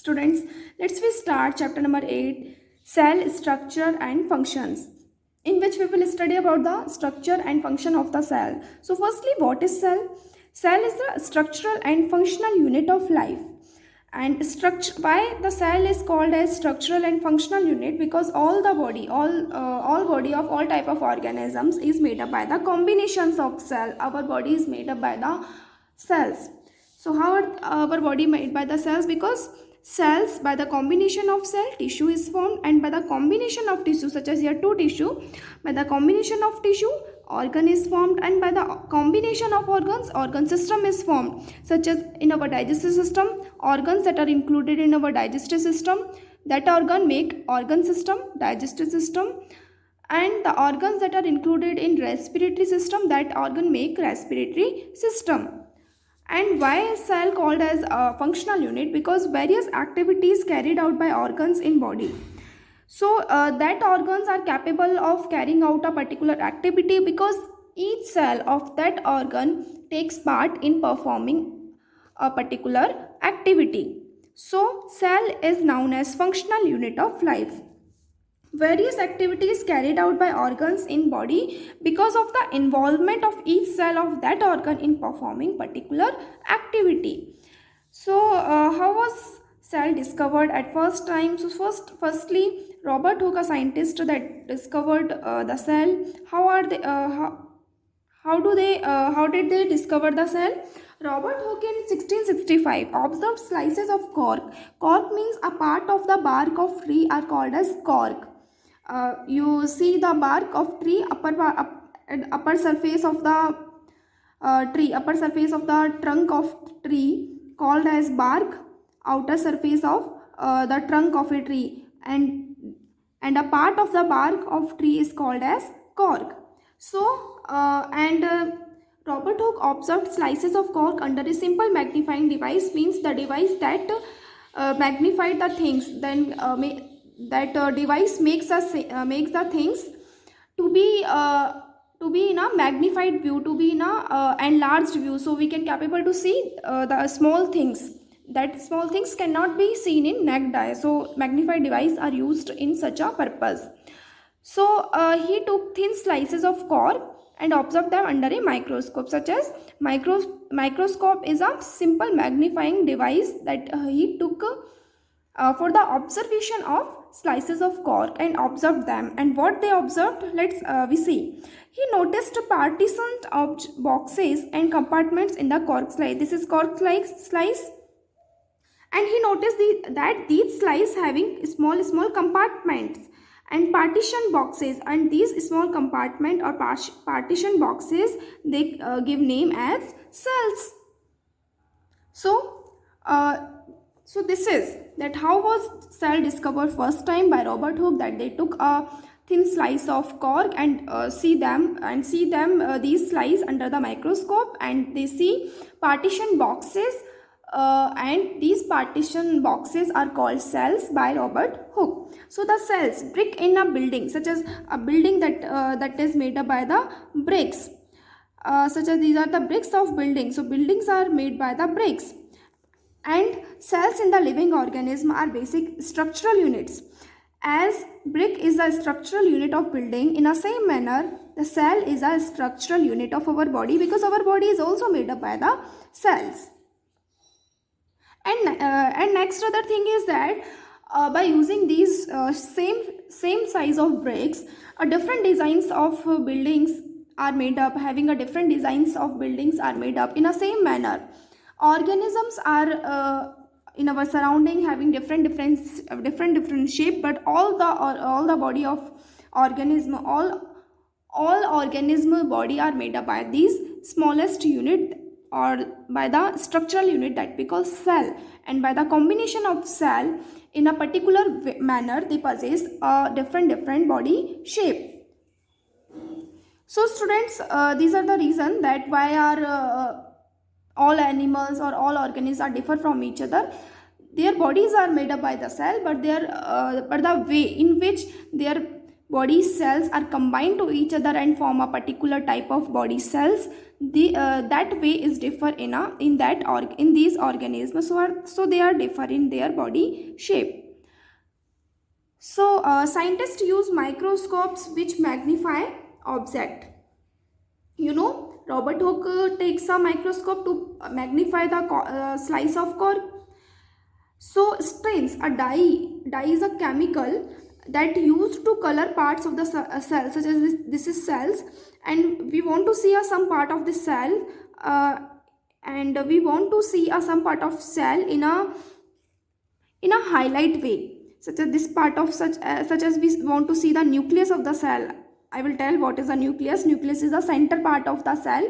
Students, let's we start chapter number 8, cell structure and functions, in which we will study about the structure and function of the cell. So firstly, what is cell? Cell is the structural and functional unit of life. And structure, why the cell is called as structural and functional unit? Because all the body, all body of all type of organisms is made up by the combinations of cell. Our body is made up by the cells. So how are our body made by the cells? Because cells, by the combination of cell, tissue is formed, and by the combination of tissue, such as here two tissue, by the combination of tissue, organ is formed, and by the combination of organs, organ system is formed, such as in our digestive system, organs that are included in our digestive system, that organ make organ system, digestive system, and the organs that are included in respiratory system, that organ make respiratory system. And why is cell called as a functional unit? Because various activities carried out by organs in body. So that organs are capable of carrying out a particular activity because each cell of that organ takes part in performing a particular activity. So cell is known as functional unit of life. Various activities carried out by organs in body because of the involvement of each cell of that organ in performing particular activity. So how was cell discovered at first time? So firstly, Robert Hooke, a scientist that discovered the cell. How did they discover the cell? Robert Hooke in 1665 observed slices of cork. Cork means a part of the bark of tree are called as cork. You see the bark of tree, upper surface of the upper surface of the trunk of tree called as bark, outer surface of the trunk of a tree, and a part of the bark of tree is called as cork. So Robert Hooke observed slices of cork under a simple magnifying device, means the device that magnified the things, then device makes the things to be in a magnified view, to be in a enlarged view, so we can capable to see the small things. That small things cannot be seen in naked eye, so magnified device are used in such a purpose. So he took thin slices of cork and observed them under a microscope, such as microscope is a simple magnifying device that he took for the observation of slices of cork and observed them. And what they observed, let's we see. He noticed partitioned boxes and compartments in the cork slice. This is cork slice, and he noticed that these slices having small compartments and partition boxes, and these small compartment or partition boxes, they give name as cells. So this is that how was cell discovered first time by Robert Hooke, that they took a thin slice of cork and see them these slices under the microscope, and they see partition boxes, and these partition boxes are called cells by Robert Hooke. So the cells, brick in a building, such as a building that is made up by the bricks, such as these are the bricks of buildings. So buildings are made by the bricks. And cells in the living organism are basic structural units. As brick is a structural unit of building, in the same manner the cell is a structural unit of our body, because our body is also made up by the cells. And next other thing is that by using these same size of bricks, different designs of buildings are made up, having a different designs of buildings are made up. In the same manner, organisms are in our surrounding having different shape, but all the body of organism, all organism body are made up by these smallest unit, or by the structural unit that we call cell. And by the combination of cell in a particular manner, they possess a different body shape. So students, these are the reason that why are all animals or all organisms are differ from each other. Their bodies are made up by the cell, but the way in which their body cells are combined to each other and form a particular type of body cells. That way is differ in these organisms, so they are differ in their body shape. So scientists use microscopes which magnify object. Robert Hooke takes a microscope to magnify the slice of cork. So stains, a dye is a chemical that used to color parts of the cell, such as this is cells, and we want to see some part of the cell, and we want to see some part of cell in a highlight way, such as this part of such as we want to see the nucleus of the cell. I will tell what is the nucleus. Nucleus is the center part of the cell,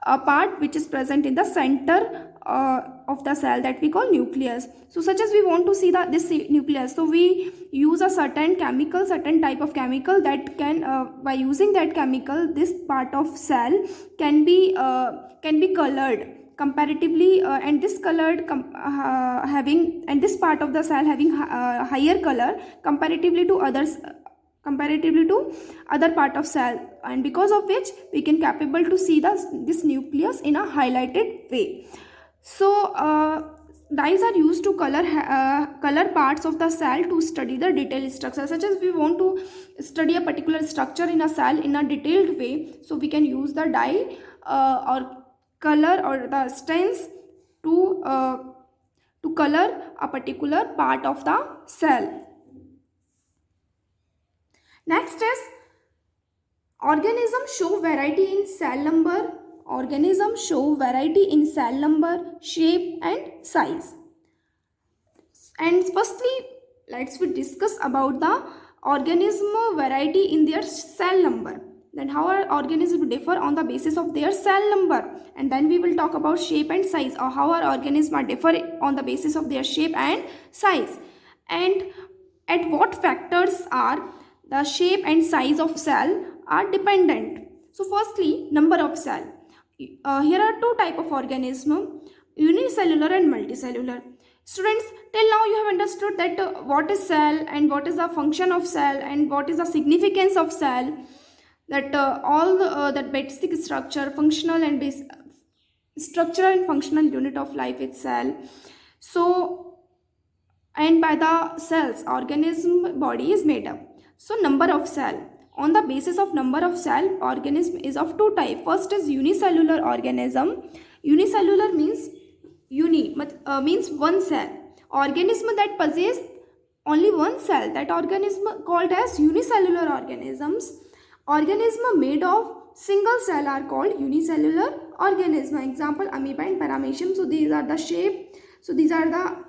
a part which is present in the center of the cell, that we call nucleus. So such as we want to see this nucleus, so we use a certain type of chemical that can by using that chemical, this part of cell can be colored comparatively, and this colored having, and this part of the cell having higher color comparatively to other part of cell, and because of which we can capable to see this nucleus in a highlighted way. So dyes are used to color parts of the cell to study the detailed structure, such as we want to study a particular structure in a cell in a detailed way, so we can use the dye or color or the stains to color a particular part of the cell. Next is organisms show variety in cell number. Organisms show variety in cell number, shape and size. And firstly, let's we discuss about the organism variety in their cell number. Then how our organisms differ on the basis of their cell number. And then we will talk about shape and size, or how our organisms are differ on the basis of their shape and size. And at what factors are the shape and size of cell are dependent. So firstly, number of cell. Here are two type of organism, unicellular and multicellular. Students, till now you have understood that what is cell and what is the function of cell and what is the significance of cell, that all that basic structure, functional and structural and functional unit of life is cell. So, and by the cells organism body is made up. So number of cell. On the basis of number of cell, organism is of two types. First is unicellular organism. Unicellular means means one cell. Organism that possess only one cell, that organism called as unicellular organisms. Organism made of single cell are called unicellular organism. Example, amoeba and paramecium. So these are the shape. So these are the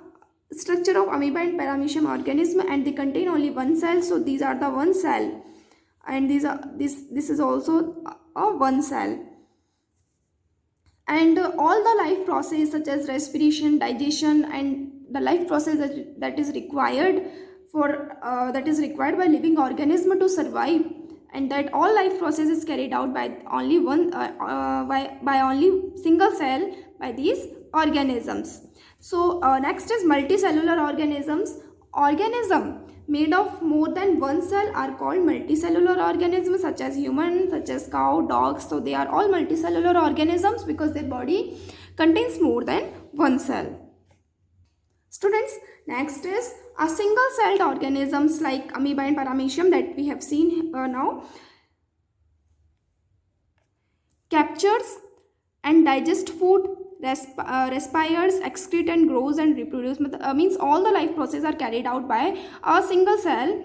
structure of amoeba and paramecium organism, and they contain only one cell. So these are the one cell, and this is also a one cell. And all the life process such as respiration, digestion, and the life process that is required by living organism to survive, and that all life process is carried out by only by only single cell by these organisms. So next is multicellular organisms. Organism made of more than one cell are called multicellular organisms, such as human, such as cow, dogs. So they are all multicellular organisms because their body contains more than one cell. Students, next is a single celled organisms like amoeba and paramecium that we have seen now. Captures and digest food, respires, excrete and grows and reproduce. Means all the life process are carried out by a single cell,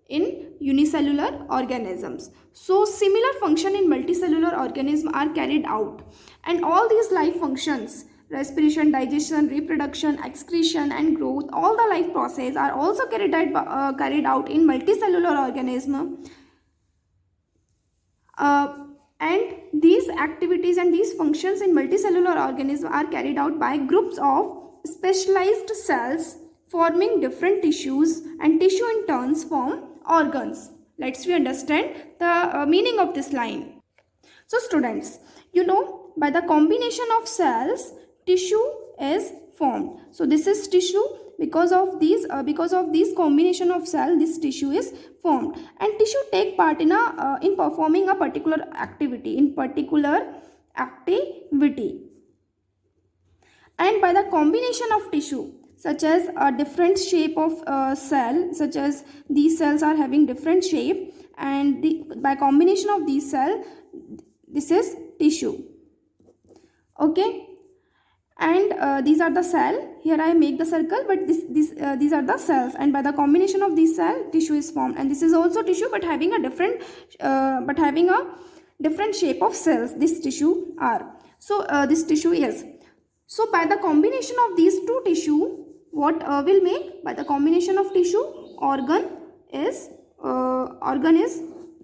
in unicellular organisms. So similar function in multicellular organism are carried out, and all these life functions, respiration, digestion, reproduction, excretion and growth, all the life process are also carried out in multicellular organism. And these activities and these functions in multicellular organism are carried out by groups of specialized cells forming different tissues, and tissue in turns form organs. Let's we understand the meaning of this line. So students, by the combination of cells, tissue is formed. So this is tissue because of these combination of cell, this tissue is formed, and tissue take part in performing a particular activity, and by the combination of tissue, such as a different shape of cell, such as these cells are having different shape, and by combination of these cell, this is tissue. Okay, and these are the cell. Here I make the circle, but these are the cells, and by the combination of these cell, tissue is formed. And this is also tissue, but having a different shape of cells. This tissue are. So this tissue is. So by the combination of these two tissue, what will make? By the combination of tissue, organ is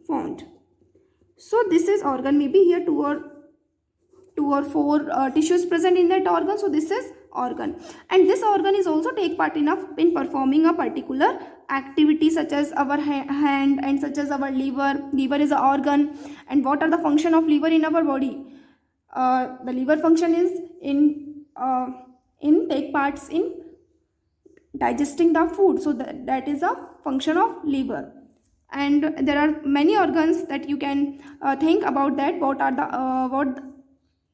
formed. So this is organ. Maybe here two or four tissues present in that organ. So this is organ, and this organ is also take part in performing a particular activity, such as our hand and such as our liver. Liver is an organ, and what are the function of liver in our body? The liver function is in take parts in digesting the food. So that is a function of liver. And there are many organs that you can think about that. What are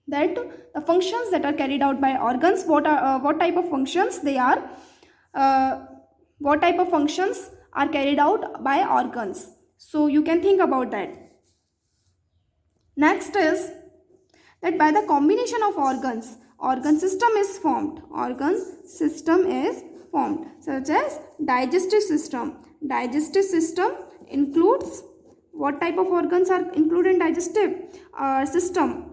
the functions that are carried out by organs? What type of functions they are? What type of functions are carried out by organs? So you can think about that. Next is that by the combination of organs, organ system is formed. Organ system is formed, such as digestive system. Digestive system includes what type of organs are included in digestive system?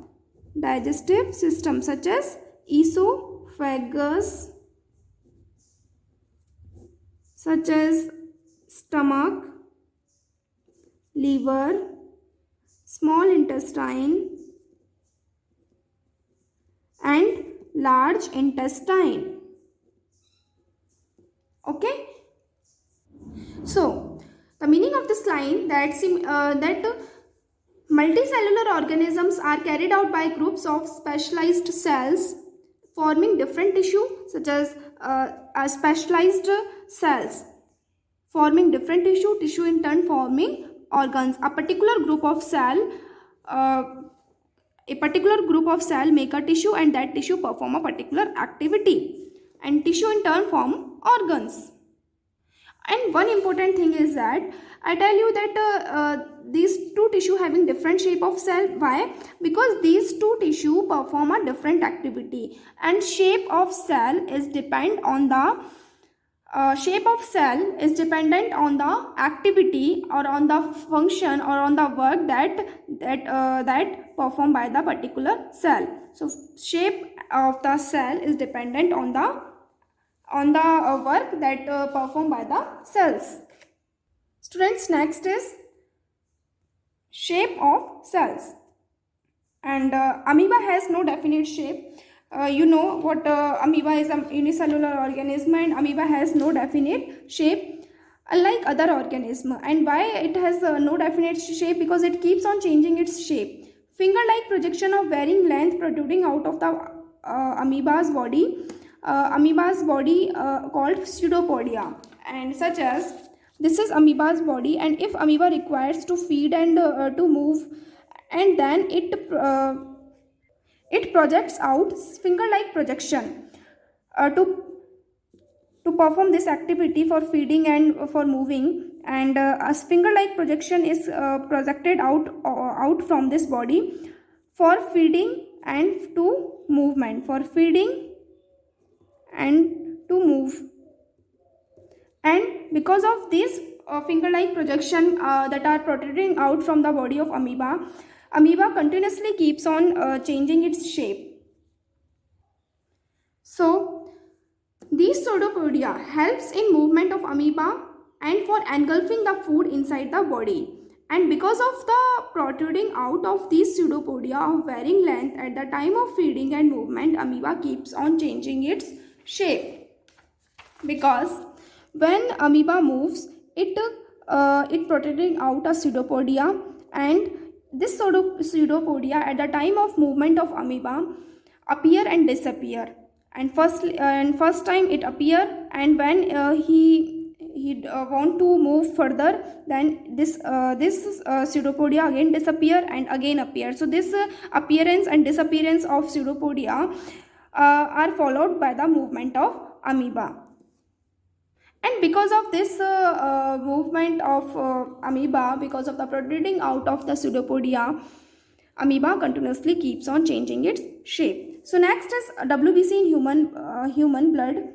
Digestive system, such as esophagus, such as stomach, liver, small intestine, and large intestine. Okay. So the meaning of this line that multicellular organisms are carried out by groups of specialized cells forming different tissue, such as specialized cells forming different tissue in turn forming organs. A particular group of cell make a tissue, and that tissue perform a particular activity, and tissue in turn form organs. And one important thing is that I tell you that these two tissue having different shape of cell. Why? Because these two tissue perform a different activity, and shape of cell is dependent on the activity or on the function or on the work that performed by the particular cell. So shape of the cell is dependent on the work that performed by the cells. Students, next is shape of cells. And amoeba has no definite shape. You know what amoeba is a unicellular organism, and amoeba has no definite shape unlike other organism. And why it has no definite shape? Because it keeps on changing its shape. Finger-like projection of varying length protruding out of the amoeba's body called pseudopodia, and such as this is amoeba's body, and if amoeba requires to feed and to move, and then it projects out finger-like projection to perform this activity for feeding and for moving, and a finger-like projection is projected out from this body for feeding and to movement, for feeding and to move. And because of this finger-like projection that are protruding out from the body of amoeba continuously keeps on changing its shape. So these pseudopodia helps in movement of amoeba and for engulfing the food inside the body. And because of the protruding out of these pseudopodia of varying length at the time of feeding and movement, amoeba keeps on changing its shape. Because when amoeba moves, it protruding out a pseudopodia, and this pseudopodia at the time of movement of amoeba appear and disappear. and first time it appear, and when he want to move further, then this pseudopodia again disappear and again appear. So this appearance and disappearance of pseudopodia are followed by the movement of amoeba. And because of this movement of amoeba, because of the protruding out of the pseudopodia, amoeba continuously keeps on changing its shape. So next is WBC in human blood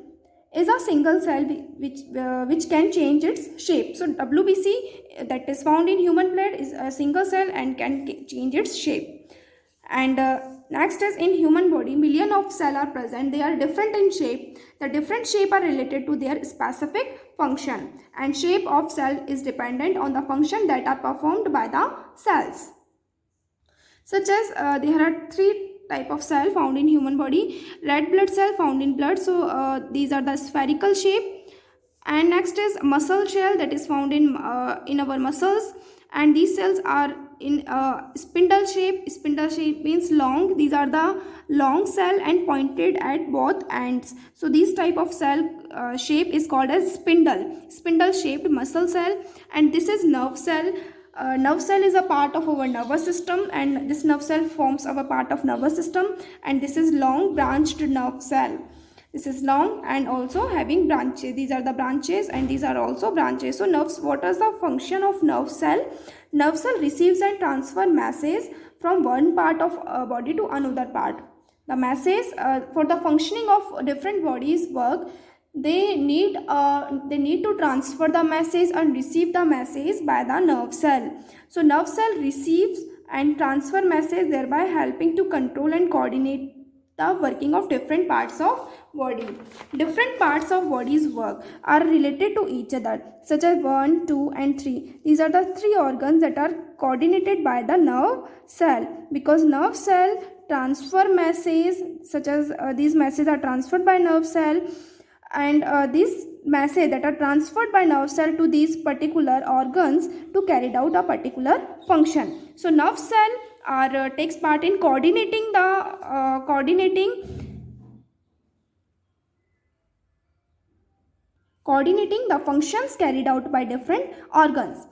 is a single cell which can change its shape. So WBC that is found in human blood is a single cell and can change its shape. And next is in human body, million of cells are present. They are different in shape. The different shape are related to their specific function, and shape of cell is dependent on the function that are performed by the cells. Such as there are three type of cell found in human body. Red blood cell found in blood, so these are the spherical shape. And next is muscle shell that is found in our muscles, and these cells are in spindle shape. Spindle shape means long. These are the long cell and pointed at both ends. So this type of cell shape is called as spindle shaped muscle cell. And this is nerve cell. Nerve cell is a part of our nervous system, and this nerve cell forms our part of nervous system. And this is long branched nerve cell. This is long and also having branches. These are the branches and these are also branches. So nerves, what is the function of nerve cell? Nerve cell receives and transfer messages from one part of body to another part. The messages for the functioning of different bodies work, they need to transfer the message and receive the message by the nerve cell. So nerve cell receives and transfer message, thereby helping to control and coordinate the working of different parts of body. Different parts of body's work are related to each other, such as 1, 2 and 3. These are the three organs that are coordinated by the nerve cell, because nerve cell transfer messages, such as these messages are transferred by nerve cell, and these messages that are transferred by nerve cell to these particular organs to carry out a particular function. So nerve cell takes part in coordinating the functions carried out by different organs,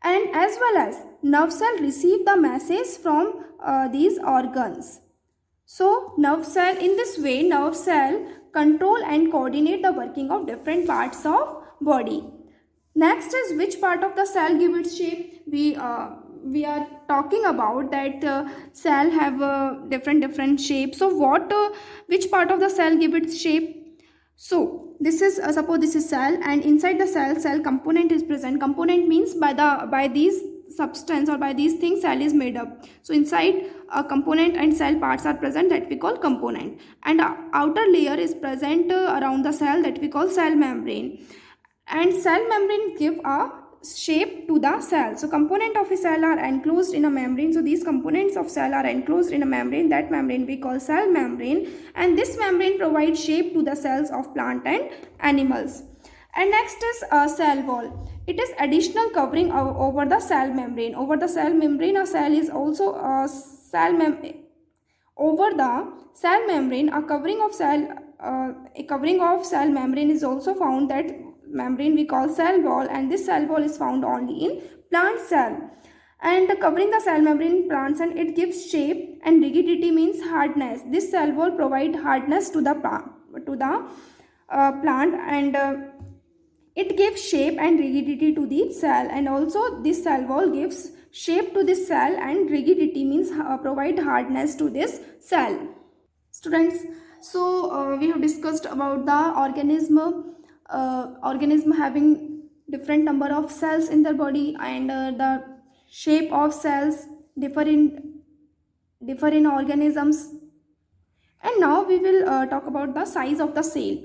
and as well as nerve cell receive the message from these organs. So nerve cell, in this way nerve cell control and coordinate the working of different parts of body. Next is which part of the cell give its shape. We are talking about that cell have different shapes. So which part of the cell give its shape? So this is suppose this is cell, and inside the cell component is present. Component means by these substance or by these things cell is made up. So inside a component and cell parts are present, that we call component, and outer layer is present around the cell, that we call cell membrane. And cell membrane give a shape to the cell. So component of a cell are enclosed in a membrane. So these components of cell are enclosed in a membrane. That membrane we call cell membrane, and this membrane provides shape to the cells of plant and animals. And next is a cell wall. It is additional covering over the cell membrane. Over the cell membrane, a cell is also a cell membrane. Over the cell membrane, a covering of cell membrane is also found. That membrane we call cell wall, and this cell wall is found only in plant cell. And covering the cell membrane in plants, and it gives shape, and rigidity means hardness. This cell wall provide hardness to the plant, and it gives shape and rigidity to the cell. And also this cell wall gives shape to this cell, and rigidity means provide hardness to this cell. Students, so we have discussed about the organism having different number of cells in their body, and the shape of cells differ in organisms. And now we will talk about the size of the cell.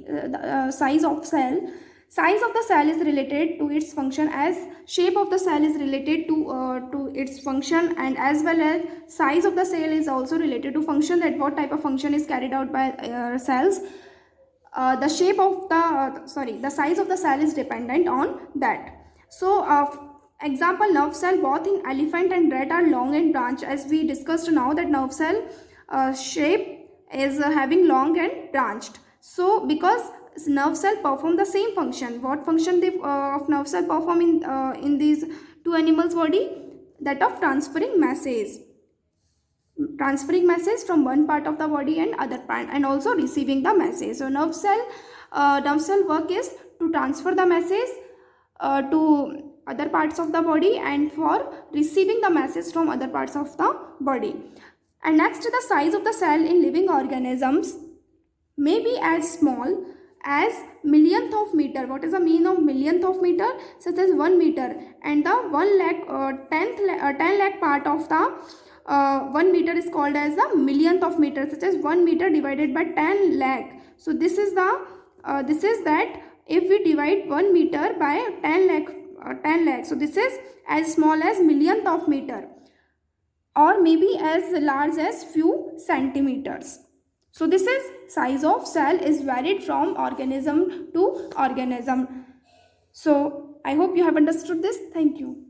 Size of the cell is related to its function, as shape of the cell is related to its function, and as well as size of the cell is also related to function, that what type of function is carried out by cells. The size of the cell is dependent on that. So example, nerve cell both in elephant and rat are long and branch. As we discussed now, that nerve cell shape is having long and branched. So because nerve cell perform the same function, what function they of nerve cell perform in these two animals body? That of transferring message from one part of the body and other part, and also receiving the message. So nerve cell work is to transfer the message to other parts of the body and for receiving the message from other parts of the body. And next, the size of the cell in living organisms may be as small as millionth of meter. What is the mean of millionth of meter? Such as 1 meter, and the 1 lakh 10 lakh part of the 1 meter is called as the millionth of meter, such as 1 meter divided by 10 lakh. So this is that if we divide 1 meter by 10 lakh, so this is as small as millionth of meter, or maybe as large as few centimeters. So this is size of cell is varied from organism to organism. So I hope you have understood this. Thank you.